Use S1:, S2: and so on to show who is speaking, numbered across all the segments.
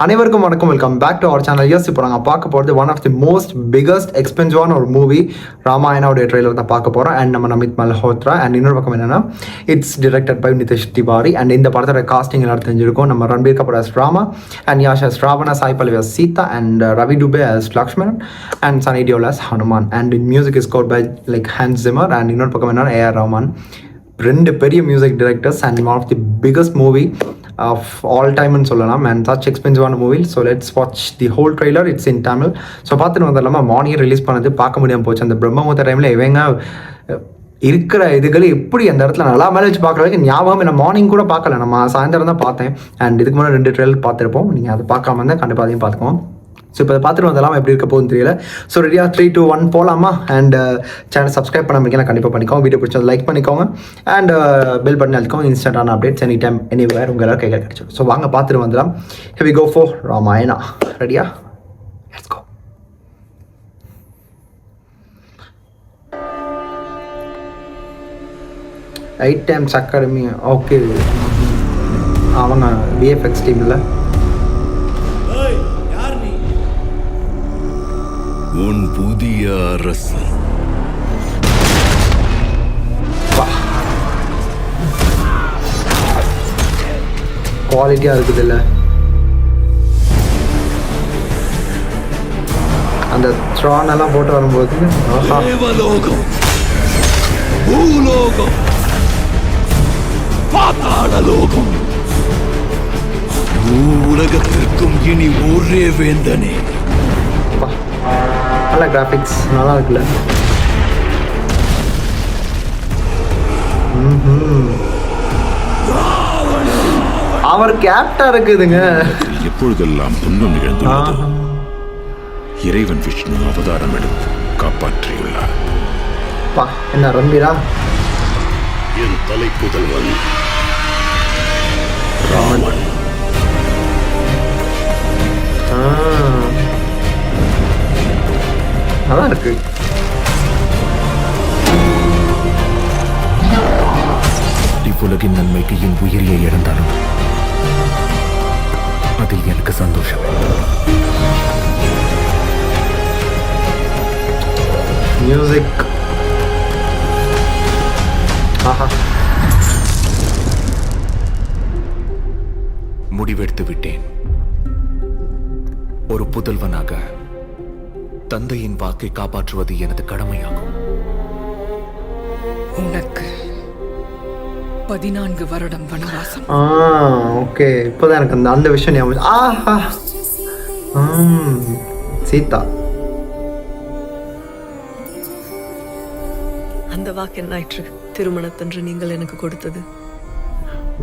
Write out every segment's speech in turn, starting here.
S1: அனைவருக்கும் வணக்கம். Welcome back to our channel. Yes, இப்போ நாங்கள் பார்க்க போகிறது one of the most biggest எக்ஸ்பென்சிவான ஒரு மூவி ராமாயணோடைய ட்ரெய்லர் தான் பார்க்க போகிறோம். அண்ட் நம்ம நமித் மல்ஹோத்ரா. அண்ட் இன்னொரு பக்கம் என்னென்னா, it's directed by Nitesh Tiwari. And இந்த படத்தோட காஸ்டிங் எல்லாரும் தெரிஞ்சிருக்கும். நம்ம Ranbir Kapoor as Rama, and Yash as Ravana, Sai Pallavi as Sita, and Ravi Dubey as Lakshmanan, and Sunny Deol as Hanuman. And music is scored by Hans Zimmer. And இன்னொரு பக்கம் என்னன்னா ஏஆர் ரஹ்மான். ரெண்டு பெரிய music directors and one of the biggest movie of all time ன்னு சொல்லலாம். and such expensive movie. So let's watch the whole trailer. It's in Tamil. So பார்த்துட்டு வந்தலாமா. Morning release பண்ணது பார்க்க முடியாமல் போச்சு. அந்த பிரம்மமுகூர்த்த டைமில் இவங்க இருக்கிற இதுகளை எப்படி அந்த இடத்துல நல்லா மேலே வச்சு பார்க்குறதுக்கு ஞாபகம். நான் மார்னிங் கூட பார்க்கல, நம்ம சாயந்தரம் தான் பார்த்தேன். அண்ட் இதுக்கு முன்னாடி 2 ட்ரெய்லர் பார்த்துருப்போம். நீங்கள் அதை பார்க்காம இருந்தால் கண்டிப்பாக அதையும் பார்த்துக்குவோம். ஸோ இப்போ அதை பார்த்துட்டு வந்தலாம் எப்படி இருக்க போகுதுன்னு தெரியல. ஸோ ரெடியாக 3, 2, 1 போகலாமா. அண்ட் சேனல் சப்ஸ்கிரைப் பண்ணாமல் கண்டிப்பாக பண்ணிக்கோங்க. வீடியோ பிடிச்சது லைக் பண்ணிக்கோங்க. அண்ட் பெல் பட்டன் அழுத்திக்கோங்க. இன்ஸ்டன்டான அப்டேட்ஸ் எனி டைம் எனிவேர் உங்கள் எல்லாரும் கையில் கிடச்சிடும். ஸோ வாங்க பார்த்துட்டு வந்துடலாம். Heavy go for Ramayana. ரெடியா? Let's go. Items academy. Okay, அவங்க விஎஃப்எக்ஸ் டீமில்
S2: உன் புதிய அரசன்.
S1: குவாலிட்டியாக இருக்குது இல்லை? அந்த த்ரான் எல்லாம் போட்டு வரும்போது
S2: தேவலோகம், பூலோகம், பாதாளலோகம், உலகத்திற்கும் இனி ஒரே வேந்தனே.
S1: நல்ல கிராஃபிக்ஸ் நல்லா இருக்குல்ல? அவர் கேப்டா இருக்குதுங்க.
S2: எப்பொழுதெல்லாம் துன்பம் நிகழ்ந்துள்ளதோ இறைவன் விஷ்ணு அவதாரம் எடுத்து காப்பாற்றியுள்ளார்.
S1: என்ன ரன்பீரா?
S2: என் தலை புதல்வன் ராமன்.
S1: நல்லா இருக்கு.
S3: இவ்வுலகின் நன்மைக்கு என் உயிரியை இழந்தாலும் அதில் எனக்கு சந்தோஷம்.
S1: மியூசிக் ஆஹா.
S3: முடிவெடுத்து விட்டேன். ஒரு புதல்வனாக தந்தையின் வாக்கை காப்பாற்றுவது எனது கடமையாகும்.
S4: உனக்கு 14 வருடம் வனவாசம்.
S1: ஓகே, இப்போதான் எனக்கு அந்த விஷயம் ஞாபகம். ஆஹா, சீதா.
S5: அந்த வாக்கு என்னாயிற்று? திருமணத்தன்று நீங்கள் எனக்கு கொடுத்தது.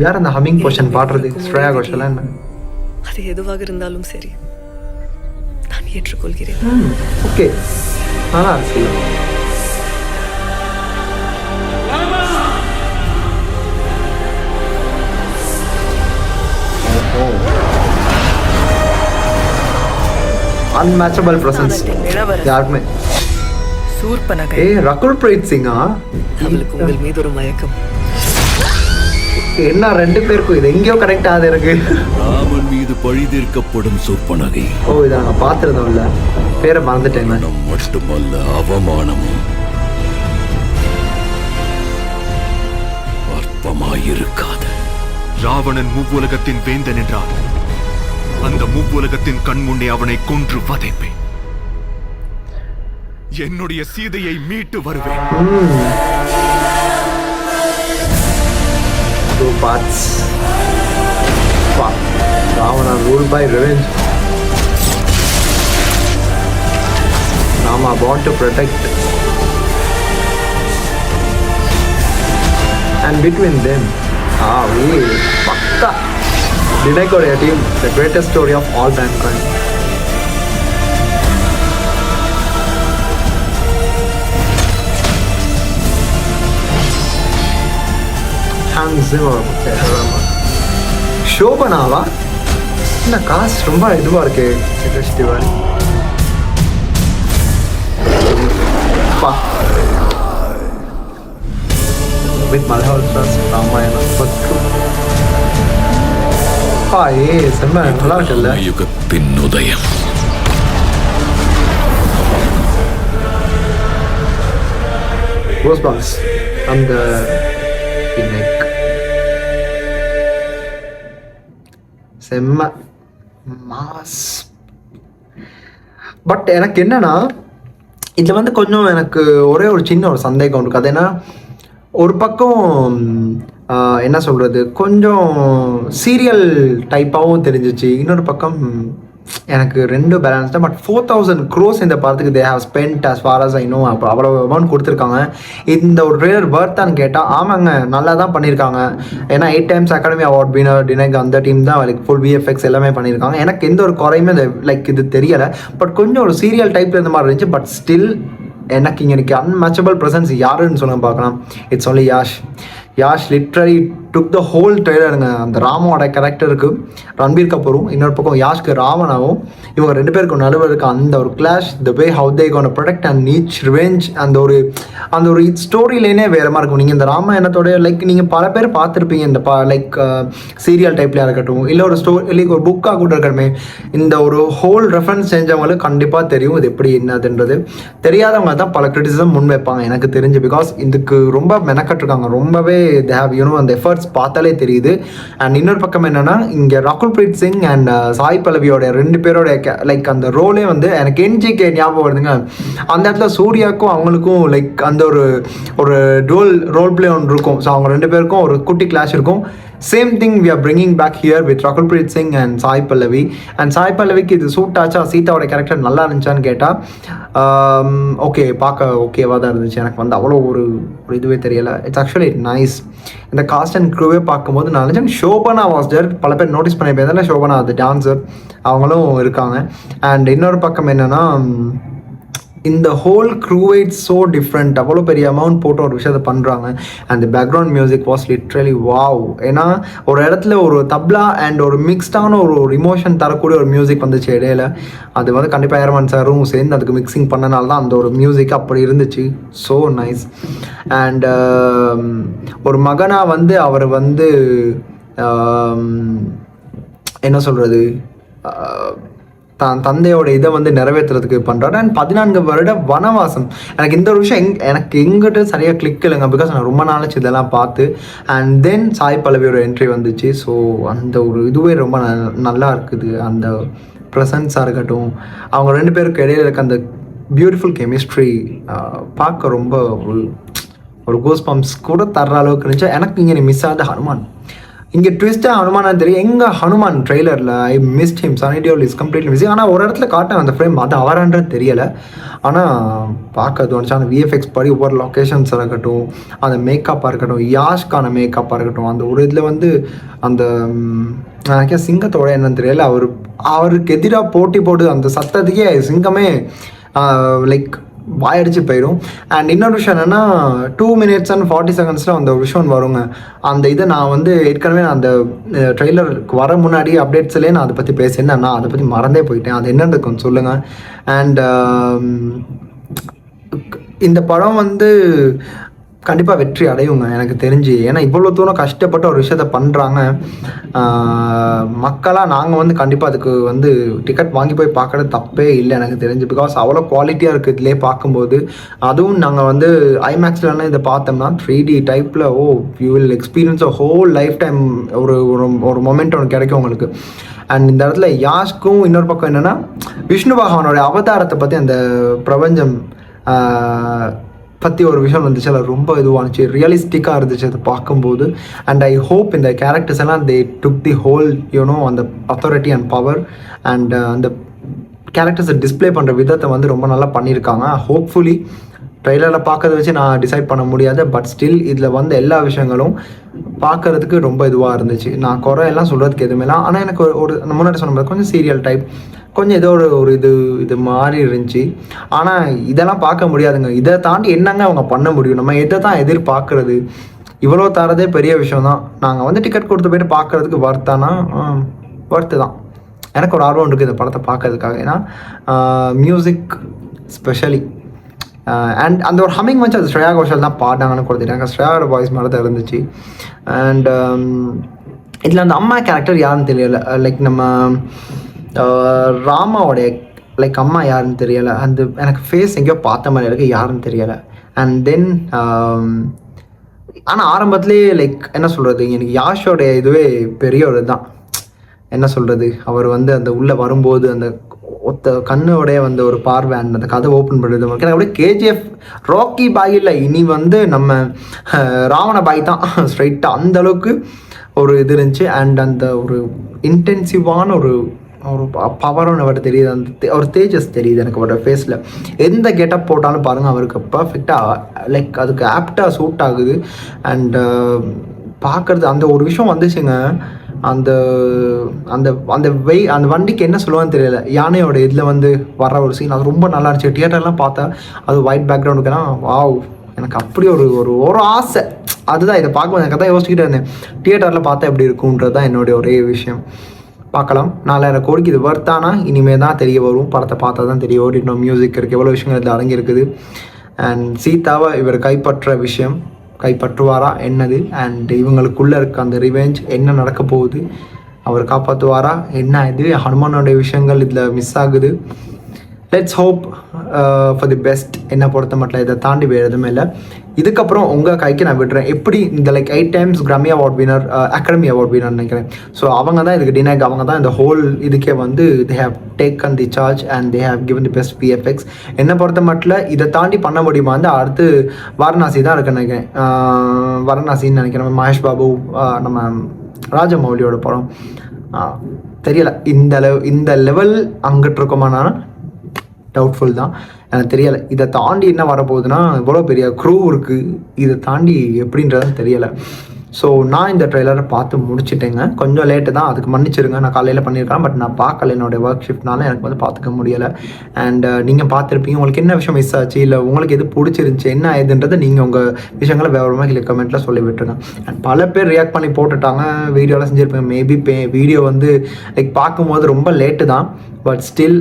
S1: யார் அந்த ஹமிங் போர்ஷன் பாடுறது? ஸ்ரேயா கோஷல். என்ன
S5: அது எதுவாக இருந்தாலும் சரி, நான் ஏற்றுக்கொள்கிறேன்.
S1: ஓகே, நல்லா இருக்கு. அன்மேட்சபிள் பிரசன்ஸ் யாருமே.
S5: சூர்பனகை.
S1: ரகுல் பிரீத் சிங்கா?
S5: அவளுக்கு உங்கள் மீது ஒரு மயக்கம்.
S1: என்ன 2 பேருக்கும் இது எங்கேயோ கனெக்ட் ஆகுது இருக்கு.
S2: ராமன் மீது பழி தீர்க்கப்படும் சூர்பனகை.
S1: ஓ, இதை நான் பார்த்துருந்தோம் இல்ல, பேரை மறந்துட்டேன்.
S2: மட்டுமல்ல, அவமானமும் அற்பமாயிருக்காது.
S3: ராவணன் மூவுலகத்தின் வேந்தன் என்றால் அந்த மூவுலகத்தின் கண் முன்னே அவனை கொன்று வதைப்பேன். என்னுடைய சீதையை மீட்டு வருவேன்.
S1: 2 parts. Ravana ruled by revenge. Rama born to protect. And between them, we Pakka. Dinakoriya team, the greatest story of all mankind. Hans Zimmer. ஷோபனாவா? என்ன காஸ்ட் ரொம்ப இதுவாக இருக்கு. Nitish Tiwari. with Malhotra's Ramayana. செம்ம நல்லா இருக்குல்ல.
S2: யுகத்தின் உதயம்.
S1: கோஸ்பாக்ஸ் அந்த செம்ம மாஸ். பட் எனக்கு என்னன்னா இதில் வந்து கொஞ்சம் எனக்கு ஒரே ஒரு சின்ன ஒரு சந்தேகம் இருக்குது. அது என்ன, ஒரு பக்கம் என்ன சொல்கிறது, கொஞ்சம் சீரியல் டைப்பாகவும் தெரிஞ்சிச்சு. இன்னொரு பக்கம் எனக்கு ரெண்டு பேலன்ஸ் தான். பட் 4,000 crores இந்த படத்துக்கு they have spend as far as I know. அப்போ அவ்வளோ அமௌண்ட் கொடுத்துருக்காங்க. இந்த ஒரு ட்ரெய்லர் வர்த்தான்னு கேட்டால் ஆமாங்க, நல்லா தான் பண்ணியிருக்காங்க. ஏன்னா 8 times அகாடமி அவார்ட் வினர் டினக் அந்த டீம் தான் லைக் ஃபுல் VFX எல்லாமே பண்ணியிருக்காங்க. எனக்கு எந்த ஒரு குறையுமே லைக் இது தெரியலை. பட் கொஞ்சம் ஒரு சீரியல் டைப்பில் இருந்த மாதிரி இருந்துச்சு. பட் ஸ்டில் எனக்கு இங்கே எனக்கு அன்மேச்சபிள் ப்ரெசன்ஸ் யாருன்னு சொல்ல பார்க்கலாம். It's only Yash literally took the whole ட்ரெய்லருங்க. அந்த ராமோட கேரக்டருக்கு ரன்பீர் கபூரும், இன்னொரு பக்கம் யாஷ்க்கு ராவணாவும், இவங்க ரெண்டு பேருக்கும் நடுவில் இருக்க அந்த ஒரு clash, the way how they cone protect and நீச் revenge, அந்த ஒரு ஸ்டோரி லைனே வேறு மாதிரி இருக்கும். நீங்கள் இந்த ராமாயணத்தோடைய லைக் நீங்கள் பல பேர் பார்த்துருப்பீங்க இந்த லைக் சீரியல் டைப்லையாக இருக்கட்டும், இல்லை ஒரு ஸ்டோரி லைக் ஒரு புக்காக கூட இருக்கட்டுமே. இந்த ஒரு ஹோல் ரெஃபரன்ஸ் செஞ்சவங்களுக்கு கண்டிப்பாக தெரியும் இது எப்படி என்னதுன்றது. தெரியாதவங்க தான் பல கிரிட்டிசிசம் முன் வைப்பாங்க எனக்கு தெரிஞ்சு. பிகாஸ் இதுக்கு ரொம்ப மெனக்கட்டிருக்காங்க, ரொம்பவே தே ஹேவ் அந்த எஃபர்ட்ஸ் பார்த்தாலே தெரியுது. அண்ட் இன்னொரு பக்கம் என்னன்னா, இங்கே ரகுல் பிரீத் சிங் அண்ட் சாய் பல்லவியோட ரெண்டு பேரோட லைக் அந்த ரோலே வந்து எனக்கு NGK ஞாபகம் வருதுங்க. அந்த இடத்துல சூர்யாவுக்கும் அவங்களுக்கும் லைக் அந்த ஒரு ரோல் பிளே ஒன்று இருக்கும். ஸோ அவங்க ரெண்டு பேருக்கும் ஒரு குட்டி கிளாஷ் இருக்கும். Same thing we are bringing back here with Rakul Preet Singh and Sai Pallavi. And Sai பல்லவிக்கு இது சூட் ஆச்சா, சீதாவோட கேரக்டர் நல்லா இருந்துச்சான்னு கேட்டால் ஓகே, பார்க்க ஓகேவாக தான் இருந்துச்சு. எனக்கு வந்து அவ்வளோ ஒரு இதுவே தெரியலை. It's actually nice. இந்த காஸ்ட் அண்ட் க்ரூவே பார்க்கும்போது நான் நினச்சேன் ஷோபனா வாஸ் தேர். பல பேர் நோட்டீஸ் பண்ணியிருப்பேன், ஷோபனா அது டான்ஸர், அவங்களும் இருக்காங்க. அண்ட் இன்னொரு பக்கம் என்னென்னா, இந்த ஹோல் க்ரூவே இட்ஸ் ஸோ டிஃப்ரெண்ட். அவ்வளோ பெரிய அமௌண்ட் போட்டு ஒரு விஷயத்தை பண்ணுறாங்க. And background music was literally wow. ஏன்னா ஒரு இடத்துல ஒரு தப்லா அண்ட் ஒரு மிக்ஸ்டான ஒரு இமோஷன் தரக்கூடிய ஒரு மியூசிக் வந்துச்சு இடையில. அது வந்து கண்டிப்பாக ஏர்மன் சாரும் சேர்ந்து அதுக்கு மிக்சிங் பண்ணனால தான் அந்த ஒரு மியூசிக் அப்படி இருந்துச்சு. So nice. அண்ட் ஒரு மகனாக வந்து அவர் வந்து என்ன சொல்கிறது, தந்தையோட இதை வந்து நிறைவேற்றுறதுக்கு பண்ணுறாரு. அண்ட் 14 வருட வனவாசம். எனக்கு இந்த ஒரு விஷயம் எனக்கு எங்கிட்ட சரியாக கிளிக் இல்லைங்க. பிகாஸ் நான் ரொம்ப நாளைச்சு இதெல்லாம் பார்த்து. அண்ட் தென் சாய் பல்லவியோட என்ட்ரி வந்துச்சு. ஸோ அந்த ஒரு இதுவே ரொம்ப நல்லா இருக்குது. அந்த ப்ரெசன்ஸாக இருக்கட்டும், அவங்க ரெண்டு பேருக்கு இடையில இருக்க அந்த பியூட்டிஃபுல் கெமிஸ்ட்ரி பார்க்க ரொம்ப ஒரு கோஸ் பம்ப்ஸ் கூட தர்ற அளவுக்கு இருந்துச்சு. எனக்கு இங்கே மிஸ் ஆகுது ஹனுமான். இங்கே ட்விஸ்ட்டாக ஹனுமானா தெரியும். எங்கே ஹனுமான் ட்ரெய்லரில் I missed him. Shani Deol is completely missing. ஆனால் ஒரு இடத்துல காட்டேன் அந்த ஃப்ரேம், அது அவரான்றது தெரியலை. ஆனால் பார்க்க தோணுச்சு. அந்த VFX படி ஒவ்வொரு லொக்கேஷன்ஸாக இருக்கட்டும், அந்த மேக்கப்பாக இருக்கட்டும், யாஷ்கான மேக்கப்பாக இருக்கட்டும், அந்த ஒரு இதில் வந்து அந்த எனக்கே சிங்கத்தோட என்னன்னு தெரியல, அவருக்கு எதிராக போட்டி போட்டு அந்த சத்தத்துக்கே சிங்கமே லைக் வாயடிச்சு போயிடும். அண்ட் இன்னொரு விஷயம் என்னென்னா 2 minutes and 40 seconds அந்த ஒரு விஷயம் வருங்க. அந்த இதை நான் வந்து ஏற்கனவே நான் அந்த ட்ரெய்லருக்கு வர முன்னாடி அப்டேட்ஸ்லேயே நான் அதை பற்றி பேசியிருந்தேன். நான் அதை பற்றி மறந்தே போயிட்டேன். அது என்னன்னு கொஞ்சம் சொல்லுங்கள். அண்ட் இந்த படம் வந்து கண்டிப்பாக வெற்றி அடையுங்க எனக்கு தெரிஞ்சு. ஏன்னா இவ்வளோ தூரம் கஷ்டப்பட்டு ஒரு விஷயத்த பண்ணுறாங்க. மக்களாக நாங்கள் வந்து கண்டிப்பாக அதுக்கு வந்து டிக்கெட் வாங்கி போய் பார்க்குறது தப்பே இல்லை எனக்கு தெரிஞ்சு. பிகாஸ் அவ்வளோ குவாலிட்டியாக இருக்குது இதிலே பார்க்கும்போது. அதுவும் நாங்கள் வந்து ஐமேக்ஸ்லாம் இதை பார்த்தோம்னா 3D டைப்பில் you will experience a whole life time ஒரு மொமெண்ட் ஒன்று கிடைக்கும் உங்களுக்கு. அண்ட் இந்த இடத்துல யாஷ்க்கும் இன்னொரு பக்கம் என்னென்னா, விஷ்ணு பகவானோட அவதாரத்தை பற்றி அந்த பிரபஞ்சம் பற்றி ஒரு விஷயம் வந்துச்சு. அதில் ரொம்ப இதுவானுச்சு, ரியலிஸ்டிக்காக இருந்துச்சு அதை பார்க்கும்போது. அண்ட் ஐ ஹோப் இந்த கேரக்டர்ஸ் எல்லாம் தே டுக் தி ஹோல் அந்த அத்தாரிட்டி அண்ட் பவர் அண்ட் அந்த கேரக்டர்ஸை டிஸ்பிளே பண்ணுற விதத்தை வந்து ரொம்ப நல்லா பண்ணியிருக்காங்க. ஹோப்ஃபுல்லி ட்ரெய்லரில் பார்க்கறத வச்சு நான் டிசைட் பண்ண முடியாது. பட் ஸ்டில் இதில் வந்து எல்லா விஷயங்களும் பார்க்குறதுக்கு ரொம்ப இதுவாக இருந்துச்சு. நான் குறை எல்லாம் சொல்கிறதுக்கு எதுவுமேலாம். ஆனால் எனக்கு ஒரு முன்னாடி சொன்ன மாதிரி கொஞ்சம் சீரியல் டைப், கொஞ்சம் ஏதோ ஒரு இது மாதிரி இருந்துச்சு. ஆனால் இதெல்லாம் பார்க்க முடியாதுங்க. இதை தாண்டி என்னங்க அவங்க பண்ண முடியும்? நம்ம எதை தான் எதிர்பார்க்குறது? இவ்வளோ தரதே பெரிய விஷயம் தான். நாங்கள் வந்து டிக்கெட் கொடுத்து போய்ட்டு பார்க்குறதுக்கு வர்த்தானா வர்த்து தான். எனக்கு ஒரு ஆர்வம் இருக்குது இந்த படத்தை பார்க்கறதுக்காக. ஏன்னா மியூசிக் ஸ்பெஷலி அண்ட் அந்த ஒரு ஹம்மிங் வச்சு அது ஸ்ரேயா கோஷல் தான் பாடினாங்கன்னு கொடுத்துட்டாங்க. ஸ்ரேயாவோட வாய்ஸ் மாதிரி தான் இருந்துச்சு. அண்ட் இதில் அந்த அம்மா கேரக்டர் யாருன்னு தெரியல. லைக் நம்ம ராமாவோடைய லைக் அம்மா யாருன்னு தெரியலை. அந்த எனக்கு ஃபேஸ் எங்கேயோ பார்த்த மாதிரி இருக்குது, யாருன்னு தெரியலை. அண்ட் தென் ஆனால் ஆரம்பத்துலேயே லைக் என்ன சொல்கிறது, எனக்கு யாஷோடைய இதுவே பெரிய ஒரு தான், என்ன சொல்கிறது, அவர் வந்து அந்த உள்ளே வரும்போது அந்த ஒத்த கண்ணோடைய வந்து ஒரு பார்வை அண்ட் அந்த கதை ஓப்பன் பண்ணுறது எனக்கு அப்படியே கேஜிஎஃப் ராக்கி பாய் இல்லை, இனி வந்து நம்ம ராவண பாய் தான் ஸ்ட்ரைட்டாக அந்தளவுக்கு ஒரு இது இருந்துச்சு. அண்ட் அந்த ஒரு இன்டென்சிவான ஒரு பவர்னு அவர் தெரியுது, அந்த ஒரு தேஜஸ் தெரியுது எனக்கு அவரோட ஃபேஸில். எந்த கெட்டப் போட்டாலும் பாருங்கள் அவருக்கு பர்ஃபெக்டாக லைக் அதுக்கு ஆப்டாக சூட் ஆகுது. அண்ட் பார்க்குறது அந்த ஒரு விஷயம் வந்துச்சுங்க, அந்த அந்த அந்த அந்த வண்டிக்கு என்ன சொல்லுவான்னு தெரியல, யானையோட இதில் வந்து வர்ற ஒரு சீன் அது ரொம்ப நல்லா இருந்துச்சு. தியேட்டர்லாம் பார்த்தா அது ஒயிட் பேக்ரவுண்டுக்குன்னா வாவ், எனக்கு அப்படி ஒரு ஒரு ஒரு ஆசை. அதுதான் இதை பார்க்கும்போது எனக்கு தான் யோசிச்சுக்கிட்டே இருந்தேன், தியேட்டரில் பார்த்தா எப்படி இருக்குன்றது தான் என்னுடைய ஒரே விஷயம். பார்க்கலாம், 4000 கோடிக்கு இது வர்த்தானா இனிமேல் தான் தெரிய வரும், படத்தை பார்த்தா தான் தெரிய வரும். இன்னும் மியூசிக் இருக்குது, எவ்வளோ விஷயங்கள் இதில் அடங்கியிருக்குது. அண்ட் சீதாவை இவர் கைப்பற்ற விஷயம் கைப்பற்றுவாரா என்னது, அண்ட் இவங்களுக்குள்ளே இருக்க அந்த ரிவெஞ்ச் என்ன நடக்க போகுது, அவர் காப்பாற்றுவாரா என்ன, இது ஹனுமானோடைய விஷயங்கள் இதில் மிஸ் ஆகுது. Let's hope for the best. என்னை பொறுத்த மட்டும் இதை தாண்டி வேறு எதுவுமே இல்லை. இதுக்கப்புறம் உங்கள் கைக்கு நான் விடுறேன். எப்படி இந்த லைக் 8 times கிராமி அவார்ட் வினர், அகாடமி அவார்ட் வினர் நினைக்கிறேன். ஸோ அவங்க தான் இதுக்கு டினாக், அவங்க தான் இந்த ஹோல் இதுக்கே வந்து they have taken the charge and they have given the best VFX. என்னை பொறுத்த மட்டும் இதை தாண்டி பண்ண முடியுமா வந்து அடுத்து வாரணாசி தான் இருக்குன்னு நினைக்கிறேன். வாரணாசின்னு நினைக்கிறேன், மகேஷ் பாபு நம்ம ராஜமௌலியோட படம். தெரியலை இந்த லெவல் அங்கிட்டு இருக்கோமானா டவுட்ஃபுல் தான், எனக்கு தெரியலை. இதை தாண்டி என்ன வரப்போகுதுன்னா இவ்வளோ பெரிய க்ரூ இருக்குது, இதை தாண்டி எப்படின்றதுன்னு தெரியலை. ஸோ நான் இந்த ட்ரெய்லரை பார்த்து முடிச்சுட்டேங்க, கொஞ்சம் லேட்டு தான், அதுக்கு மன்னிச்சிருங்க. நான் காலையில் பண்ணியிருக்கேன், பட் நான் பார்க்கல, என்னோடய ஒர்க் ஷிஃப்ட்னால எனக்கு வந்து பார்த்துக்க முடியலை. அண்ட் நீங்கள் பார்த்துருப்பீங்க, உங்களுக்கு என்ன விஷயம் மிஸ் ஆச்சு, இல்லை உங்களுக்கு எது பிடிச்சிருந்துச்சி என்ன ஏதுன்றதை நீங்கள் உங்கள் விஷயங்களை விவரமாக இல்லை கமெண்ட்டில் சொல்லி விட்டுருங்க. அண்ட் பல பேர் ரியாக்ட் பண்ணி போட்டுட்டாங்க, வீடியோலாம் செஞ்சுருப்பேன். மேபி வீடியோ வந்து லைக் பார்க்கும்போது ரொம்ப லேட்டு தான், பட் ஸ்டில்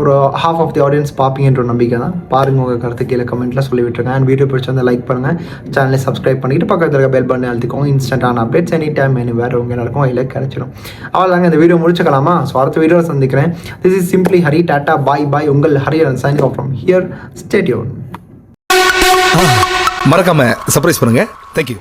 S1: ஒரு half of the ஆடியன்ஸ் பார்ப்பீங்கன்ற நம்பிக்கை தான். பாருங்கள், உங்கள் கருத்து கீழே கமெண்ட்டில் சொல்லி விட்டுருங்க. அண்ட் வீடியோ பிடிச்சிருந்தா லைக் பண்ணுங்கள், சேனலை சப்ஸ்கிரைப் பண்ணிவிட்டு பக்கத்தில் இருக்க பெல் பட்டனை அழுத்திக்கோங்க. இன்ஸ்டன்டான அப்டேட்ஸ் எனி டைம் வேறு உங்கள் எல்லாருக்கும் அதில் கிடச்சிடும். அவ்வளோதாங்க, இந்த வீடியோ முடிச்சுக்கலாமா? ஸோ அடுத்த வீடியோவில் சந்திக்கிறேன். This is simply Hari, tata bye bye. உங்கள் ஹரியன் signing off from here. Stay tune.
S4: மறக்காம சர்ப்ரைஸ் பண்ணுங்க. தேங்க்யூ.